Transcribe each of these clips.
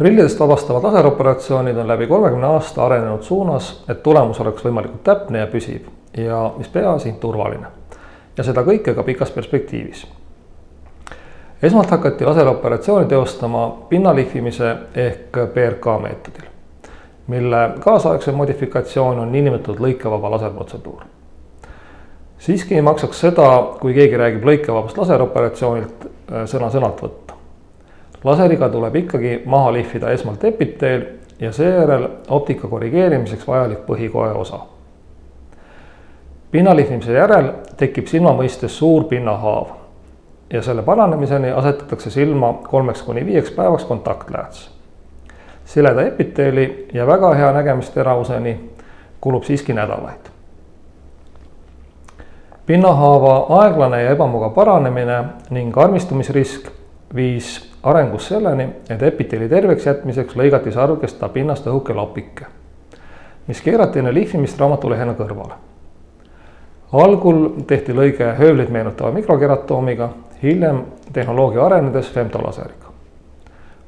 Prillidest vabastavad laseroperatsioonid on läbi 30 aasta arenenud suunas, et tulemus oleks võimalikult täpne ja püsiv ja mis peaasi, turvaline. Ja seda kõike ka pikas perspektiivis. Esmalt hakati laseroperatsiooni teostama pinnalihvimise ehk PRK meetodil, mille kaasaegse modifikatsioon on niinimetatud lõikevaba laserprotseduur. Siiski ei maksaks seda, kui keegi räägib lõikevabast laseroperatsioonilt sõna-sõnalt võtta. Laseriga tuleb ikkagi maha lihvida esmalt epiteel ja seejärel optika korrigeerimiseks vajalik põhikoe osa. Pinnalihvimise järel tekib silma mõistes suur pinnahaav ja selle paranemiseni asetatakse silma 3–5 päevaks kontaktlääts. Sileda epiteeli ja väga hea nägemisteravuseni kulub siiski nädalaid. Pinnahaava aeglane ja ebamugav paranemine ning armistumisrisk viis arengus selleni, et epiteeli terveks jätmiseks lõigati sarvkest ta pinnast õhuke lapike, mis keerati enne lihvimist raamatulehena kõrvale. Algul tehti lõige höövlit meenutava mikrokeratoomiga, hiljem tehnoloogia arenedes femtolaseriga.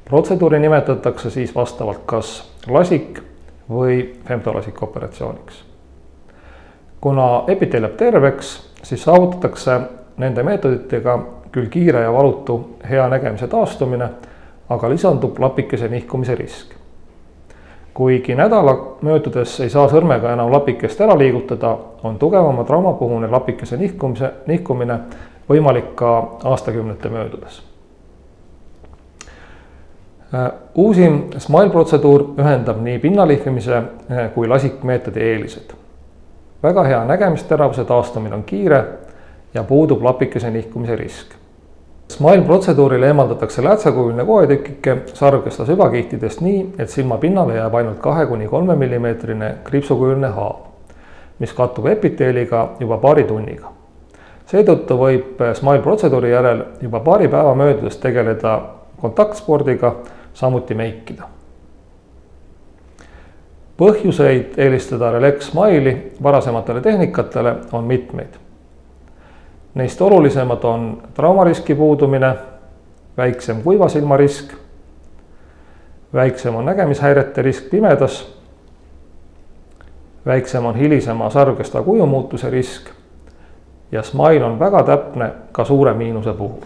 Protseduuri nimetatakse siis vastavalt kas lasik või femtolasik operatsiooniks. Kuna epiteel jääb terveks, siis saavutatakse nende meetoditega küll kiire ja valutu hea nägemise taastumine, aga lisandub lapikese nihkumise risk. Kuigi nädala möödudes ei saa sõrmega enam lapikest ära liigutada, on tugevama traumapuhune lapikese nihkumine võimalik ka aastakümnete möödudes. Uusim SMILE protseduur ühendab nii pinnalihvimise kui lasikmeetodi eelised. Väga hea nägemisteravuse taastumine on kiire ja puudub lapikese nihkumise risk. SMILE protseduuril eemaldatakse läätsakujuline koetükike sarvkesta süvakihtidest nii, et silma pinnale jääb ainult 2–3 mm kriipsukujuline haav, mis kattub epiteeliga juba paari tunniga. Seetõttu võib SMILE protseduuri järel juba paari päeva möödudes tegeleda kontaktspordiga, samuti meikida. Põhjuseid eelistada Relax SMILE'i varasematele tehnikatele on mitmeid. Neist olulisemad on traumariski puudumine, väiksem kuivasilmarisk, väiksem on nägemishäirete risk pimedas, väiksem on hilisema sarvkesta kujumuutuse risk ja SMILE on väga täpne ka suure miinuse puhul.